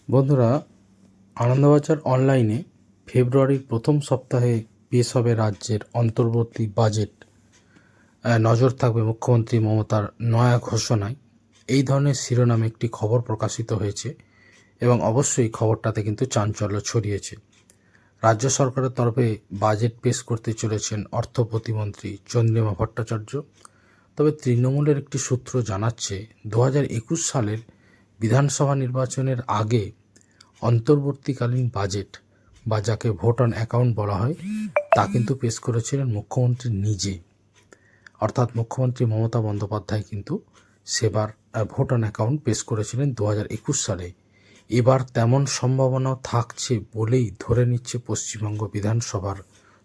বন্ধুরা, আনন্দবাজার অনলাইনে ফেব্রুয়ারির প্রথম সপ্তাহে পেশ হবে রাজ্যের অন্তর্বর্তী বাজেট। নজর থাকবে মুখ্যমন্ত্রী মমতার নয়া ঘোষণায়। এই ধরনের শিরোনামে একটি খবর প্রকাশিত হয়েছে এবং অবশ্যই খবরটাতে কিন্তু চাঞ্চল্য ছড়িয়েছে। রাজ্য সরকারের তরফে বাজেট পেশ করতে চলেছেন অর্থ প্রতিমন্ত্রী চন্দ্রিমা ভট্টাচার্য। তবে তৃণমূলের একটি সূত্র জানাচ্ছে 2021 সালের বিধানসভা নির্বাচনের আগে অন্তর্বর্তীকালীন বাজেট বা যাকে ভোট অন অ্যাকাউন্ট বলা হয় তা কিন্তু পেশ করেছিলেন মুখ্যমন্ত্রী নিজে। অর্থাৎ মুখ্যমন্ত্রী মমতা বন্দ্যোপাধ্যায় কিন্তু সেবার ভোট অন অ্যাকাউন্ট পেশ করেছিলেন 2021 সালে। এবার তেমন সম্ভাবনা থাকছে বলেই ধরে নিচ্ছে পশ্চিমবঙ্গ বিধানসভার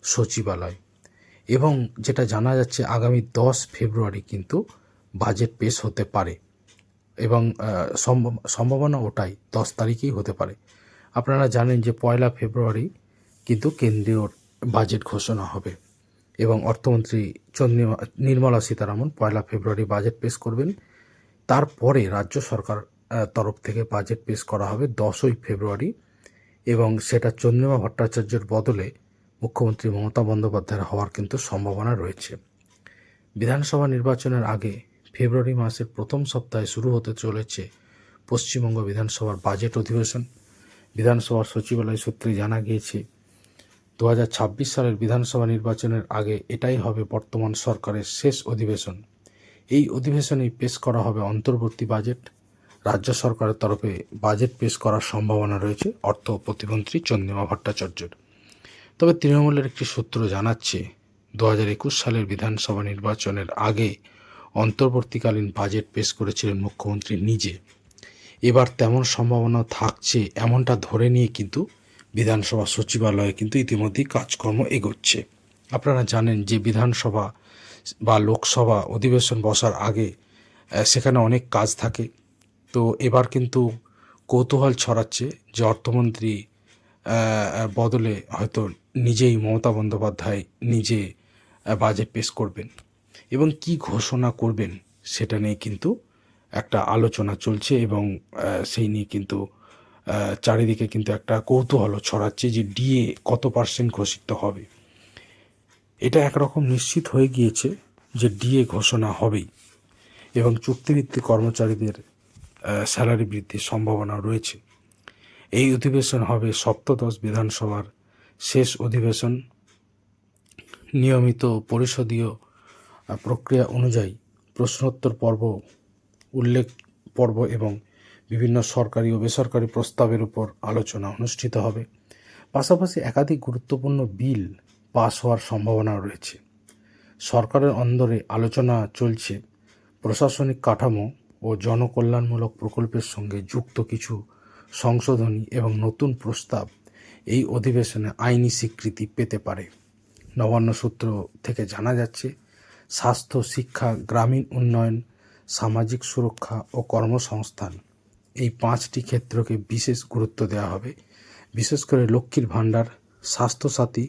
সচিবালয়। এবং যেটা জানা যাচ্ছে আগামী 10 ফেব্রুয়ারি কিন্তু বাজেট পেশ হতে পারে এবং সম্ভাবনা ওটাই 10 তারিখেই হতে পারে। আপনারা জানেন যে 1 ফেব্রুয়ারি কিন্তু কেন্দ্রীয় বাজেট ঘোষণা হবে এবং অর্থমন্ত্রী নির্মলা সীতারামন 1 ফেব্রুয়ারি বাজেট পেশ করবেন। তারপরে রাজ্য সরকার তরফ থেকে বাজেট পেশ করা হবে 10ই ফেব্রুয়ারি এবং সেটা চন্দ্রিমা ভট্টাচার্যের বদলে মুখ্যমন্ত্রী মমতা বন্দ্যোপাধ্যায়ের হওয়ার কিন্তু সম্ভাবনা রয়েছে। বিধানসভা নির্বাচনের আগে ফেব্রুয়ারি মাসের প্রথম সপ্তাহে শুরু হতে চলেছে পশ্চিমবঙ্গ বিধানসভার বাজেট অধিবেশন। বিধানসভার সচিবালয় সূত্রে জানা গিয়েছে 2026 সালের বিধানসভা নির্বাচনের আগে এটাই হবে বর্তমান সরকারের শেষ অধিবেশন। এই অধিবেশনেই পেশ করা হবে অন্তর্বর্তী বাজেট। রাজ্য সরকারের তরফে বাজেট পেশ করার সম্ভাবনা রয়েছে অর্থ প্রতিমন্ত্রী চন্দ্রিমা ভট্টাচার্যের। তবে তৃণমূলের একটি সূত্র জানাচ্ছে 2021 সালের বিধানসভা নির্বাচনের আগে অন্তর্বর্তীকালীন বাজেট পেশ করেছিলেন মুখ্যমন্ত্রী নিজে। এবার তেমন সম্ভাবনা থাকছে এমনটা ধরে নিয়ে কিন্তু বিধানসভা সচিবালয়ে কিন্তু ইতিমধ্যেই কাজকর্ম এগোচ্ছে। আপনারা জানেন যে বিধানসভা বা লোকসভা অধিবেশন বসার আগে সেখানে অনেক কাজ থাকে। তো এবার কিন্তু কৌতূহল ছড়াচ্ছে যে অর্থমন্ত্রী বদলে হয়তো নিজেই মমতা বন্দ্যোপাধ্যায় নিজে বাজেট পেশ করবেন এবং কি ঘোষণা করবেন সেটা নিয়ে কিন্তু একটা আলোচনা চলছে এবং সেই নিয়ে কিন্তু চারিদিকে কিন্তু একটা কৌতূহল ছড়াচ্ছে যে ডিএ কত % ঘোষিত হবে। এটা একরকম নিশ্চিত হয়ে গিয়েছে যে ডিএ ঘোষণা হবেই এবং চুক্তিভিত্তিক কর্মচারীদের স্যালারি বৃদ্ধির সম্ভাবনা রয়েছে। এই অধিবেশন হবে সপ্তদশ বিধানসভার শেষ অধিবেশন। নিয়মিত পরিষদীয় প্রক্রিয়া অনুযায়ী প্রশ্নোত্তর পর্ব, উল্লেখ পর্ব এবং বিভিন্ন সরকারি ও বেসরকারি প্রস্তাবের উপর আলোচনা অনুষ্ঠিত হবে। পাশাপাশি একাধিক গুরুত্বপূর্ণ বিল পাস হওয়ার সম্ভাবনা রয়েছে। সরকারের অন্দরে আলোচনা চলছে প্রশাসনিক কাঠামো ও জনকল্যাণমূলক প্রকল্পের সঙ্গে যুক্ত কিছু সংশোধনী এবং নতুন প্রস্তাব এই অধিবেশনে আইনি স্বীকৃতি পেতে পারে। নবান্ন সূত্র থেকে জানা যাচ্ছে স্বাস্থ্য, শিক্ষা, গ্রামীণ উন্নয়ন, সামাজিক সুরক্ষা ও কর্মসংস্থান এই 5টি ক্ষেত্রকে বিশেষ গুরুত্ব দেওয়া হবে। বিশেষ করে লক্ষ্মীর ভাণ্ডার, স্বাস্থ্যসাথী,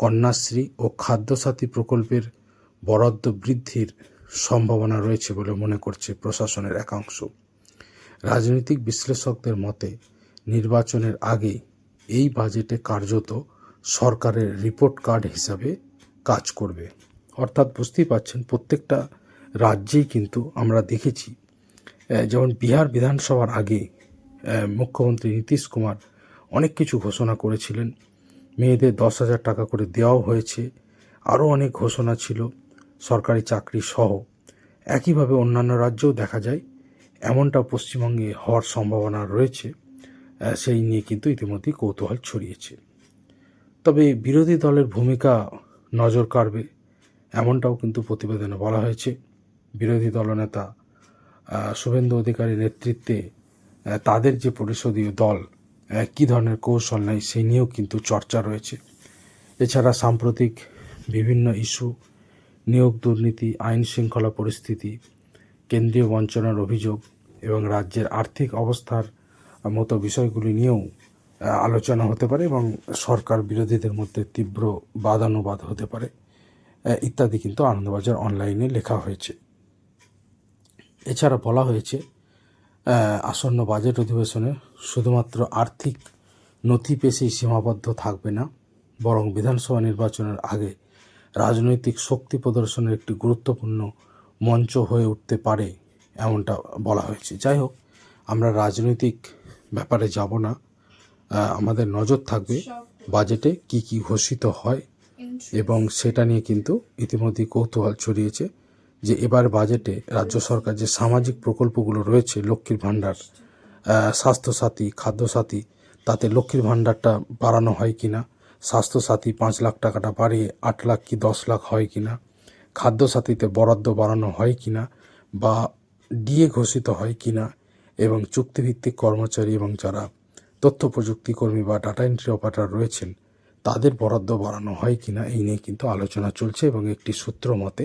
কন্যাশ্রী ও খাদ্যসাথী প্রকল্পের বরাদ্দ বৃদ্ধির সম্ভাবনা রয়েছে বলে মনে করছে প্রশাসনের একাংশ। রাজনৈতিক বিশ্লেষকদের মতে নির্বাচনের আগে এই বাজেটে কার্যত সরকারের রিপোর্ট কার্ড হিসাবে কাজ করবে। অর্থাৎ বুঝতেই পারছেন প্রত্যেকটা রাজ্যেই কিন্তু আমরা দেখেছি, যেমন বিহার বিধানসভার আগে মুখ্যমন্ত্রী নীতিশ কুমার অনেক কিছু ঘোষণা করেছিলেন। মেয়েদের 10,000 টাকা করে দেওয়াও হয়েছে, আরও অনেক ঘোষণা ছিল সরকারি চাকরি সহ। একইভাবে অন্যান্য রাজ্যেও দেখা যায় এমনটা পশ্চিমবঙ্গে হওয়ার সম্ভাবনা রয়েছে। সেই নিয়ে কিন্তু ইতিমধ্যেই কৌতূহল ছড়িয়েছে। তবে বিরোধী দলের ভূমিকা নজর কাড়বে এমনটাও কিন্তু প্রতিবেদনে বলা হয়েছে। বিরোধী দলনেতা শুভেন্দু অধিকারীর নেতৃত্বে তাদের যে পরিষদীয় দল কী ধরনের কৌশল নেয় সেই নিয়েও কিন্তু চর্চা রয়েছে। এছাড়া সাম্প্রতিক বিভিন্ন ইস্যু, নিয়োগ দুর্নীতি, আইন শৃঙ্খলা পরিস্থিতি, কেন্দ্রীয় বঞ্চনার অভিযোগ এবং রাজ্যের আর্থিক অবস্থার মতো বিষয়গুলি নিয়েও আলোচনা হতে পারে এবং সরকার বিরোধীদের মধ্যে তীব্র বাদানুবাদ হতে পারে ইত্যাদি কিন্তু আনন্দবাজার অনলাইনে লেখা হয়েছে। এছাড়া বলা হয়েছে আসন্ন বাজেট অধিবেশনে শুধুমাত্র আর্থিক নথি পেশেই সীমাবদ্ধ থাকবে না, বরং বিধানসভা নির্বাচনের আগে রাজনৈতিক শক্তি প্রদর্শনের একটি গুরুত্বপূর্ণ মঞ্চ হয়ে উঠতে পারে, এমনটা বলা হয়েছে। যাই হোক, আমরা রাজনৈতিক ব্যাপারে যাব না, আমাদের নজর থাকবে বাজেটে কি কি ঘোষিত হয়, এবং সেটা নিয়ে কিন্তু ইতিমধ্যেই কৌতূহল ছড়িয়েছে যে এবার বাজেটে রাজ্য সরকার যে সামাজিক প্রকল্পগুলো রয়েছে, লক্ষ্মীর ভাণ্ডার, স্বাস্থ্যসাথী, খাদ্যসাথী, তাতে লক্ষ্মীর ভাণ্ডারটা বাড়ানো হয় কিনা, স্বাস্থ্যসাথী 5 লাখ টাকাটা বাড়িয়ে 8 লাখ কি 10 লাখ হয় কিনা, খাদ্যসাথীতে বরাদ্দ বাড়ানো হয় কিনা বা ডিএ ঘোষিত হয় কিনা, এবং চুক্তিভিত্তিক কর্মচারী এবং যারা তথ্য প্রযুক্তি কর্মী বা ডাটা এন্ট্রি অপারেটর রয়েছেন তাদের বরাদ্দ বাড়ানো হয় কিনা, এই নিয়ে কিন্তু আলোচনা চলছে এবং একটি সূত্র মতে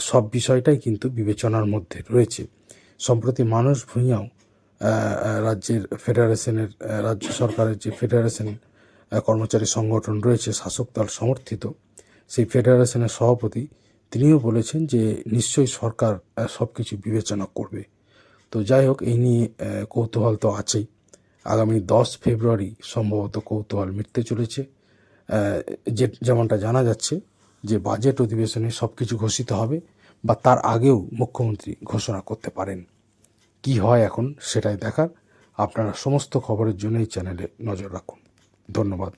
সব বিষয়টাই কিন্তু বিবেচনার মধ্যে রয়েছে। সম্প্রতি মানস ভূঁইয়াও রাজ্যের ফেডারেশনের, রাজ্য সরকারের যে ফেডারেশন কর্মচারী সংগঠন রয়েছে শাসক দল সমর্থিত, সেই ফেডারেশনের সভাপতি তিনিও বলেছেন যে নিশ্চয়ই সরকার সব কিছু বিবেচনা করবে। তো যাই হোক, এই নিয়ে কৌতূহল তো আছেই। আগামী 10 ফেব্রুয়ারি সম্ভবত কৌতূহল মিটতে চলেছে। যেমনটা জানা যাচ্ছে যে বাজেট অধিবেশনে সব কিছু ঘোষিত হবে বা তার আগেও মুখ্যমন্ত্রী ঘোষণা করতে পারেন। কি হয় এখন সেটাই দেখার। আপনারা সমস্ত খবরের জন্য এই চ্যানেলে নজর রাখুন। ধন্যবাদ।